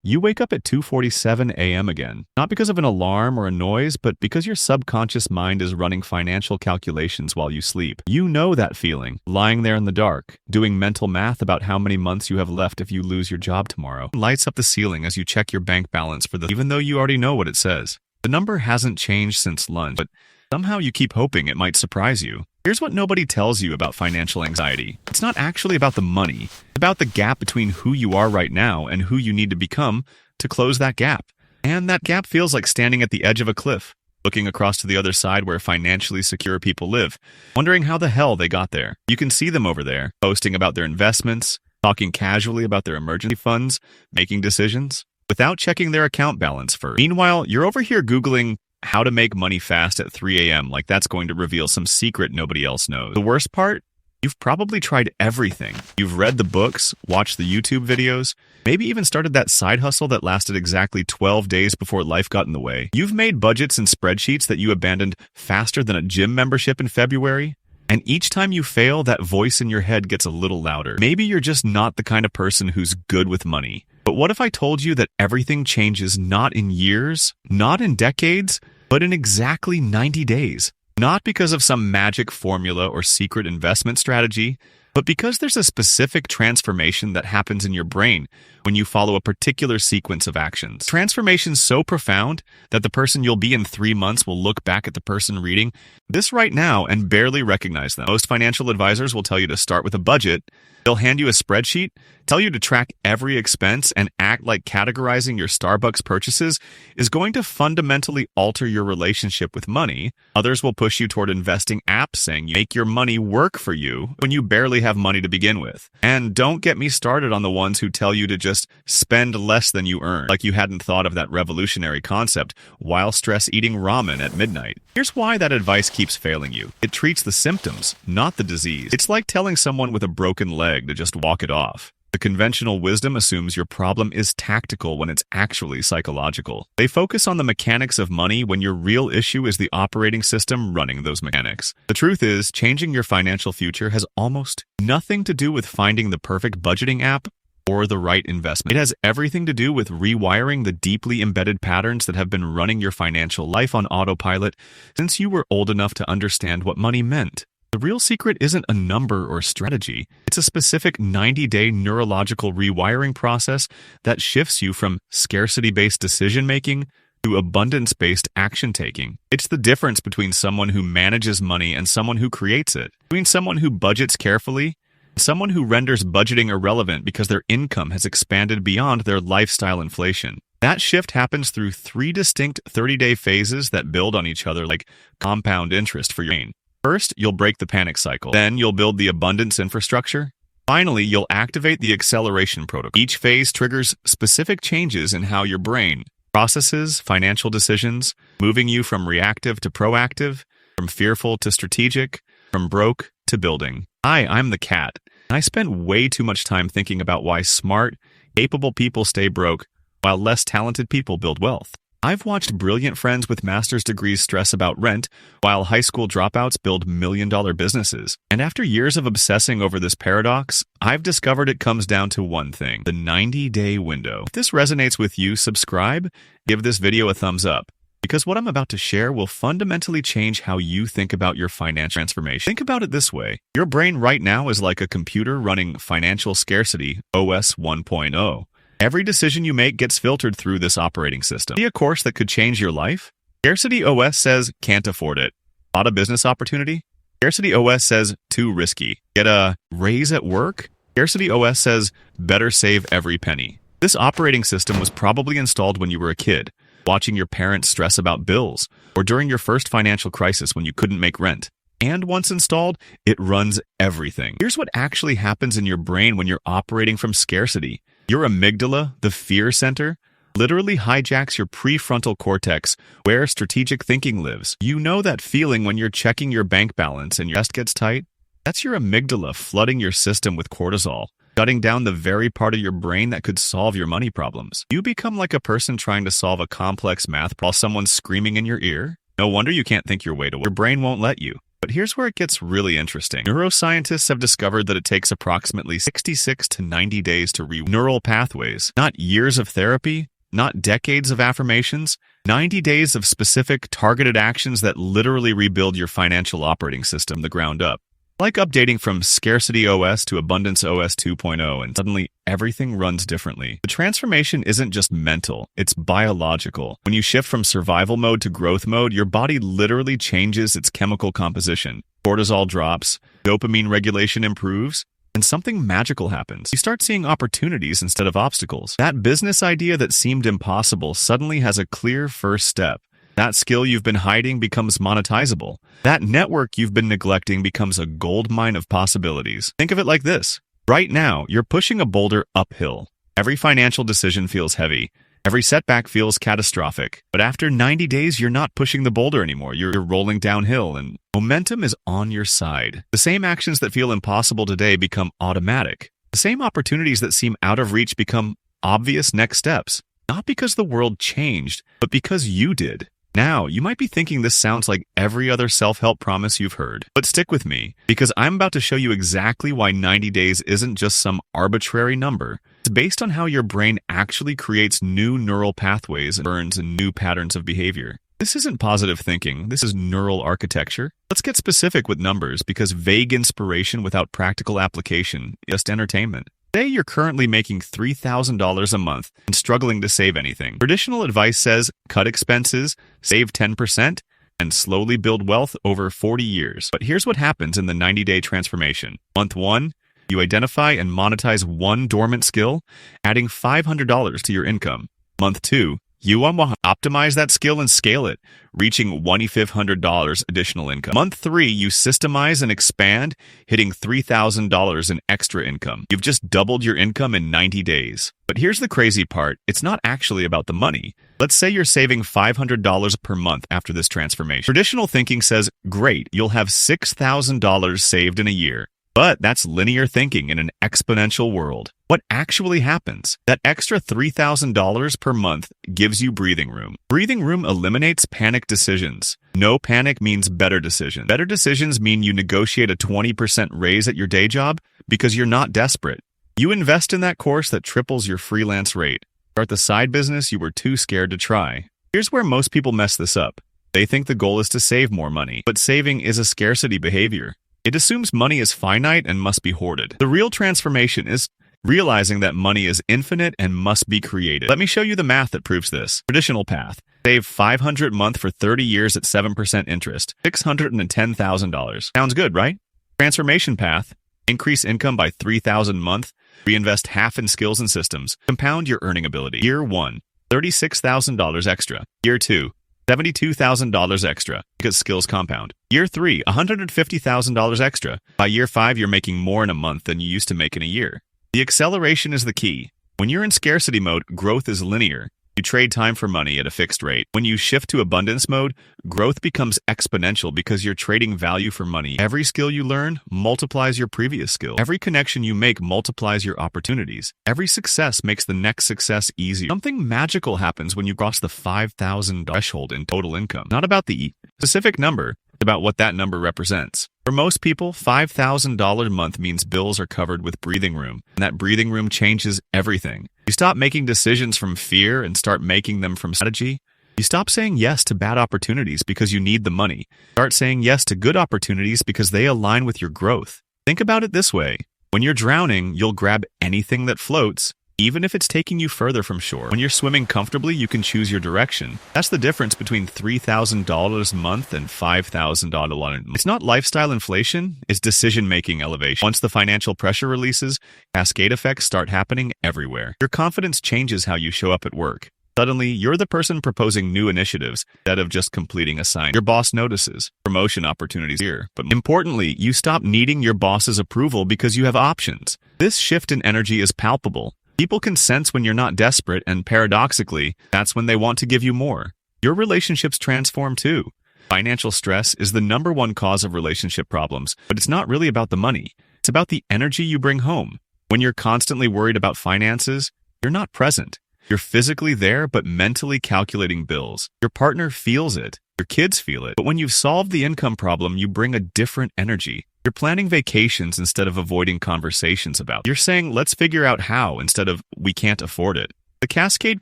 You wake up at 2:47 a.m. again, not because of an alarm or a noise, but because your subconscious mind is running financial calculations while you sleep. You know that feeling, lying there in the dark, doing mental math about how many months you have left if you lose your job tomorrow. It lights up the ceiling as you check your bank balance even though you already know what it says. The number hasn't changed since lunch, but somehow you keep hoping it might surprise you. Here's what nobody tells you about financial anxiety. It's not actually about the money. It's about the gap between who you are right now and who you need to become to close that gap. And that gap feels like standing at the edge of a cliff, looking across to the other side where financially secure people live, wondering how the hell they got there. You can see them over there, posting about their investments, talking casually about their emergency funds, making decisions, without checking their account balance first. Meanwhile, you're over here Googling how to make money fast at 3 a.m. like that's going to reveal some secret nobody else knows. The worst part? You've probably tried everything. You've read the books, watched the YouTube videos, maybe even started that side hustle that lasted exactly 12 days before life got in the way. You've made budgets and spreadsheets that you abandoned faster than a gym membership in February. And each time you fail, that voice in your head gets a little louder. Maybe you're just not the kind of person who's good with money. But what if I told you that everything changes not in years, not in decades, but in exactly 90 days? Not because of some magic formula or secret investment strategy, but because there's a specific transformation that happens in your brain when you follow a particular sequence of actions. Transformations so profound that the person you'll be in 3 months will look back at the person reading this right now and barely recognize them. Most financial advisors will tell you to start with a budget. They'll hand you a spreadsheet, tell you to track every expense, and act like categorizing your Starbucks purchases is going to fundamentally alter your relationship with money. Others will push you toward investing apps, saying you make your money work for you when you barely have money to begin with. And don't get me started on the ones who tell you to just spend less than you earn, like you hadn't thought of that revolutionary concept while stress eating ramen at midnight. Here's why that advice keeps failing you. It treats the symptoms, not the disease. It's like telling someone with a broken leg to just walk it off. The conventional wisdom assumes your problem is tactical when it's actually psychological. They focus on the mechanics of money when your real issue is the operating system running those mechanics. The truth is, changing your financial future has almost nothing to do with finding the perfect budgeting app or the right investment. It has everything to do with rewiring the deeply embedded patterns that have been running your financial life on autopilot since you were old enough to understand what money meant. The real secret isn't a number or strategy. It's a specific 90-day neurological rewiring process that shifts you from scarcity-based decision-making to abundance-based action-taking. It's the difference between someone who manages money and someone who creates it, between someone who budgets carefully and someone who renders budgeting irrelevant because their income has expanded beyond their lifestyle inflation. That shift happens through 3 distinct 30-day phases that build on each other like compound interest for your brain. First, you'll break the panic cycle. Then you'll build the abundance infrastructure. Finally, you'll activate the acceleration protocol. Each phase triggers specific changes in how your brain processes financial decisions, moving you from reactive to proactive, from fearful to strategic, from broke to building. Hi, I'm the cat, and I spend way too much time thinking about why smart, capable people stay broke while less talented people build wealth. I've watched brilliant friends with master's degrees stress about rent, while high school dropouts build million-dollar businesses. And after years of obsessing over this paradox, I've discovered it comes down to one thing: the 90-day window. If this resonates with you, subscribe, give this video a thumbs up, because what I'm about to share will fundamentally change how you think about your financial transformation. Think about it this way. Your brain right now is like a computer running Financial Scarcity OS 1.0. Every decision you make gets filtered through this operating system. See a course that could change your life? Scarcity OS says, can't afford it. Not a business opportunity? Scarcity OS says, too risky. Get a raise at work? Scarcity OS says, better save every penny. This operating system was probably installed when you were a kid, watching your parents stress about bills, or during your first financial crisis when you couldn't make rent. And once installed, it runs everything. Here's what actually happens in your brain when you're operating from scarcity. Your amygdala, the fear center, literally hijacks your prefrontal cortex, where strategic thinking lives. You know that feeling when you're checking your bank balance and your chest gets tight? That's your amygdala flooding your system with cortisol, shutting down the very part of your brain that could solve your money problems. You become like a person trying to solve a complex math problem while someone's screaming in your ear. No wonder you can't think your way to work. Your brain won't let you. But here's where it gets really interesting. Neuroscientists have discovered that it takes approximately 66 to 90 days to rewire neural pathways, not years of therapy, not decades of affirmations, 90 days of specific, targeted actions that literally rebuild your financial operating system from the ground up. Like updating from Scarcity OS to Abundance OS 2.0, and suddenly everything runs differently. The transformation isn't just mental, it's biological. When you shift from survival mode to growth mode, your body literally changes its chemical composition. Cortisol drops, dopamine regulation improves, and something magical happens. You start seeing opportunities instead of obstacles. That business idea that seemed impossible suddenly has a clear first step. That skill you've been hiding becomes monetizable. That network you've been neglecting becomes a gold mine of possibilities. Think of it like this. Right now, you're pushing a boulder uphill. Every financial decision feels heavy. Every setback feels catastrophic. But after 90 days, you're not pushing the boulder anymore. You're rolling downhill, and momentum is on your side. The same actions that feel impossible today become automatic. The same opportunities that seem out of reach become obvious next steps. Not because the world changed, but because you did. Now, you might be thinking this sounds like every other self-help promise you've heard. But stick with me, because I'm about to show you exactly why 90 days isn't just some arbitrary number. It's based on how your brain actually creates new neural pathways and burns in new patterns of behavior. This isn't positive thinking, this is neural architecture. Let's get specific with numbers, because vague inspiration without practical application is just entertainment. Say you're currently making $3,000 a month and struggling to save anything. Traditional advice says cut expenses, save 10%, and slowly build wealth over 40 years. But here's what happens in the 90-day transformation. Month 1, you identify and monetize one dormant skill, adding $500 to your income. Month 2, you optimize that skill and scale it, reaching $2,500 additional income. Month 3, you systemize and expand, hitting $3,000 in extra income. You've just doubled your income in 90 days. But here's the crazy part. It's not actually about the money. Let's say you're saving $500 per month after this transformation. Traditional thinking says, great, you'll have $6,000 saved in a year. But that's linear thinking in an exponential world. What actually happens? That extra $3,000 per month gives you breathing room. Breathing room eliminates panic decisions. No panic means better decisions. Better decisions mean you negotiate a 20% raise at your day job because you're not desperate. You invest in that course that triples your freelance rate. Start the side business you were too scared to try. Here's where most people mess this up. They think the goal is to save more money, but saving is a scarcity behavior. It assumes money is finite and must be hoarded. The real transformation is realizing that money is infinite and must be created. Let me show you the math that proves this. Traditional path. Save $500 a month for 30 years at 7% interest. $610,000. Sounds good, right? Transformation path. Increase income by $3,000 a month. Reinvest half in skills and systems. Compound your earning ability. Year 1, $36,000 extra. Year 2, $72,000 extra because skills compound. Year 3, $150,000 extra. By year 5, you're making more in a month than you used to make in a year. The acceleration is the key. When you're in scarcity mode, growth is linear. You trade time for money at a fixed rate. When you shift to abundance mode, growth becomes exponential because you're trading value for money. Every skill you learn multiplies your previous skill. Every connection you make multiplies your opportunities. Every success makes the next success easier. Something magical happens when you cross the $5,000 threshold in total income. Not about the specific number, it's about what that number represents. For most people, $5,000 a month means bills are covered with breathing room, and that breathing room changes everything. You stop making decisions from fear and start making them from strategy. You stop saying yes to bad opportunities because you need the money. Start saying yes to good opportunities because they align with your growth. Think about it this way. When you're drowning, you'll grab anything that floats, even if it's taking you further from shore. When you're swimming comfortably, you can choose your direction. That's the difference between $3,000 a month and $5,000 a month. It's not lifestyle inflation, it's decision-making elevation. Once the financial pressure releases, cascade effects start happening everywhere. Your confidence changes how you show up at work. Suddenly, you're the person proposing new initiatives instead of just completing a sign. Your boss notices. Promotion opportunities here. But importantly, you stop needing your boss's approval because you have options. This shift in energy is palpable. People can sense when you're not desperate, and paradoxically, that's when they want to give you more. Your relationships transform too. Financial stress is the #1 cause of relationship problems, but it's not really about the money. It's about the energy you bring home. When you're constantly worried about finances, you're not present. You're physically there, but mentally calculating bills. Your partner feels it. Your kids feel it. But when you've solved the income problem, you bring a different energy. You're planning vacations instead of avoiding conversations about it. You're saying, let's figure out how, instead of, we can't afford it. The cascade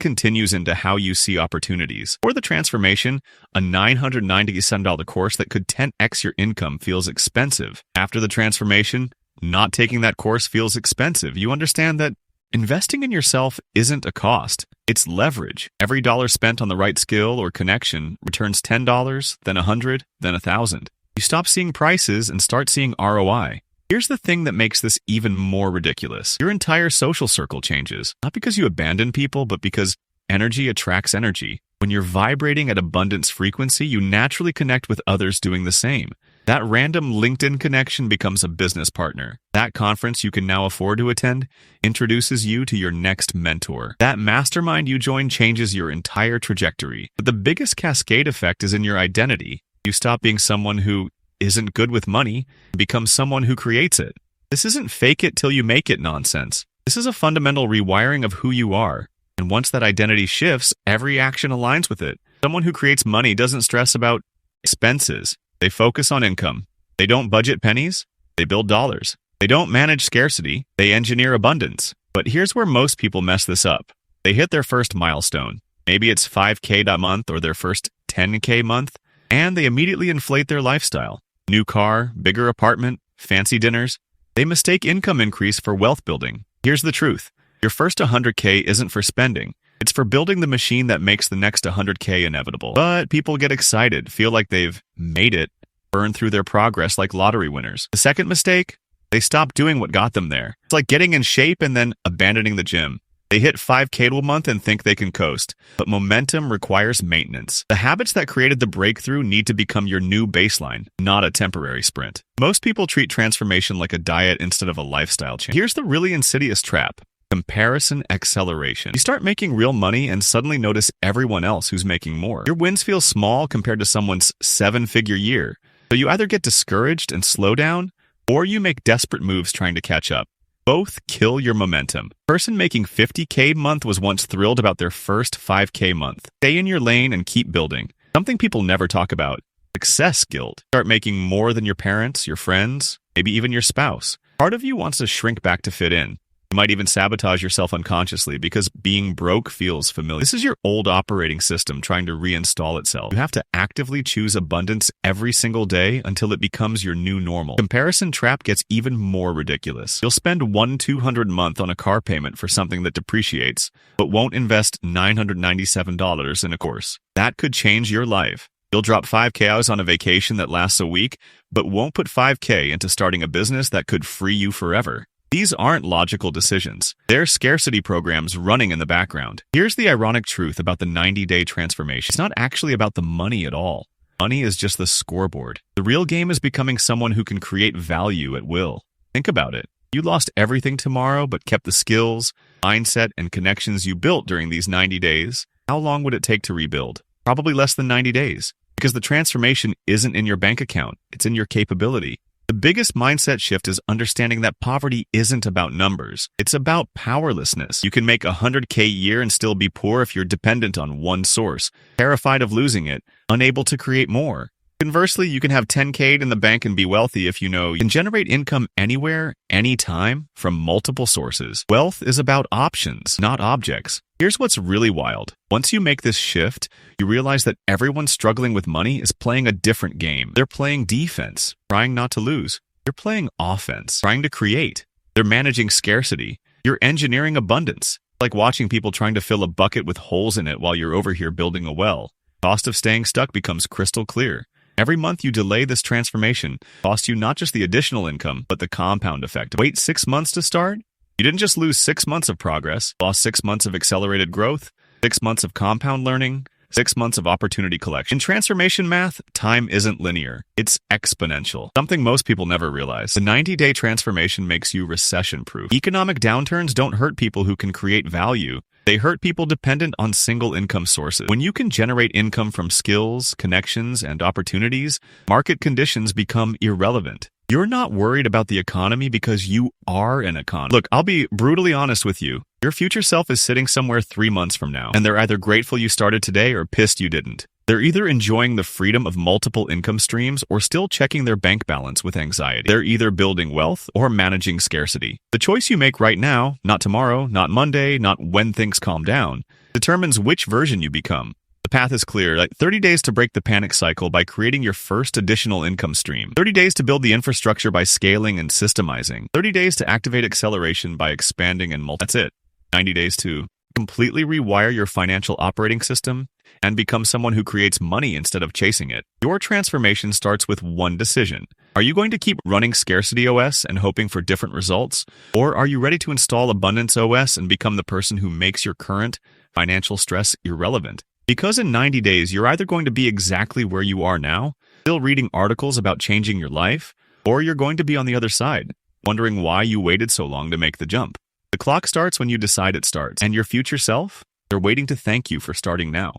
continues into how you see opportunities. For the transformation, a $997 course that could 10x your income feels expensive. After the transformation, not taking that course feels expensive. You understand that investing in yourself isn't a cost. It's leverage. Every dollar spent on the right skill or connection returns $10, then $100, then $1,000. You stop seeing prices and start seeing ROI. Here's the thing that makes this even more ridiculous. Your entire social circle changes, not because you abandon people, but because energy attracts energy. When you're vibrating at abundance frequency, you naturally connect with others doing the same. That random LinkedIn connection becomes a business partner. That conference you can now afford to attend introduces you to your next mentor. That mastermind you join changes your entire trajectory. But the biggest cascade effect is in your identity. You stop being someone who isn't good with money and become someone who creates it. This isn't fake it till you make it nonsense. This is a fundamental rewiring of who you are. And once that identity shifts, every action aligns with it. Someone who creates money doesn't stress about expenses. They focus on income. They don't budget pennies. They build dollars. They don't manage scarcity. They engineer abundance. But here's where most people mess this up. They hit their first milestone. Maybe it's $5K that month or their first $10K month, and they immediately inflate their lifestyle. New car, bigger apartment, fancy dinners. They mistake income increase for wealth building. Here's the truth. Your first 100K isn't for spending. It's for building the machine that makes the next 100K inevitable. But people get excited, feel like they've made it, burn through their progress like lottery winners. The second mistake, they stop doing what got them there. It's like getting in shape and then abandoning the gym. They hit 5K a month and think they can coast. But momentum requires maintenance. The habits that created the breakthrough need to become your new baseline, not a temporary sprint. Most people treat transformation like a diet instead of a lifestyle change. Here's the really insidious trap. Comparison acceleration. You start making real money and suddenly notice everyone else who's making more. Your wins feel small compared to someone's 7-figure year. So you either get discouraged and slow down, or you make desperate moves trying to catch up. Both kill your momentum. A person making 50K a month was once thrilled about their first 5K month. Stay in your lane and keep building. Something people never talk about. Success guilt. Start making more than your parents, your friends, maybe even your spouse. Part of you wants to shrink back to fit in. You might even sabotage yourself unconsciously because being broke feels familiar. This is your old operating system trying to reinstall itself. You have to actively choose abundance every single day until it becomes your new normal. Comparison trap gets even more ridiculous. You'll spend $1,200 a month on a car payment for something that depreciates, but won't invest $997 in a course. That could change your life. You'll drop 5K hours on a vacation that lasts a week, but won't put 5K into starting a business that could free you forever. These aren't logical decisions. They're scarcity programs running in the background. Here's the ironic truth about the 90-day transformation. It's not actually about the money at all. Money is just the scoreboard. The real game is becoming someone who can create value at will. Think about it. You lost everything tomorrow but kept the skills, mindset, and connections you built during these 90 days. How long would it take to rebuild? Probably less than 90 days. Because the transformation isn't in your bank account. It's in your capability. The biggest mindset shift is understanding that poverty isn't about numbers. It's about powerlessness. You can make 100K a year and still be poor if you're dependent on one source, terrified of losing it, unable to create more. Conversely, you can have 10K in the bank and be wealthy if you know you can generate income anywhere, anytime, from multiple sources. Wealth is about options, not objects. Here's what's really wild. Once you make this shift, you realize that everyone struggling with money is playing a different game. They're playing defense, trying not to lose. You're playing offense, trying to create. They're managing scarcity. You're engineering abundance. Like watching people trying to fill a bucket with holes in it while you're over here building a well. Cost of staying stuck becomes crystal clear. Every month you delay this transformation costs you not just the additional income, but the compound effect. Wait 6 months to start? You didn't just lose 6 months of progress, lost 6 months of accelerated growth, 6 months of compound learning, 6 months of opportunity collection. In transformation math, time isn't linear. It's exponential. Something most people never realize. The 90-day transformation makes you recession-proof. Economic downturns don't hurt people who can create value. They hurt people dependent on single income sources. When you can generate income from skills, connections, and opportunities, market conditions become irrelevant. You're not worried about the economy because you are an economist. Look, I'll be brutally honest with you. Your future self is sitting somewhere 3 months from now, and they're either grateful you started today or pissed you didn't. They're either enjoying the freedom of multiple income streams or still checking their bank balance with anxiety. They're either building wealth or managing scarcity. The choice you make right now, not tomorrow, not Monday, not when things calm down, determines which version you become. The path is clear, like 30 days to break the panic cycle by creating your first additional income stream. 30 days to build the infrastructure by scaling and systemizing. 30 days to activate acceleration by expanding and That's it. 90 days to completely rewire your financial operating system and become someone who creates money instead of chasing it. Your transformation starts with one decision. Are you going to keep running Scarcity OS and hoping for different results? Or are you ready to install Abundance OS and become the person who makes your current financial stress irrelevant? Because in 90 days, you're either going to be exactly where you are now, still reading articles about changing your life, or you're going to be on the other side, wondering why you waited so long to make the jump. The clock starts when you decide it starts, and your future self, they're waiting to thank you for starting now.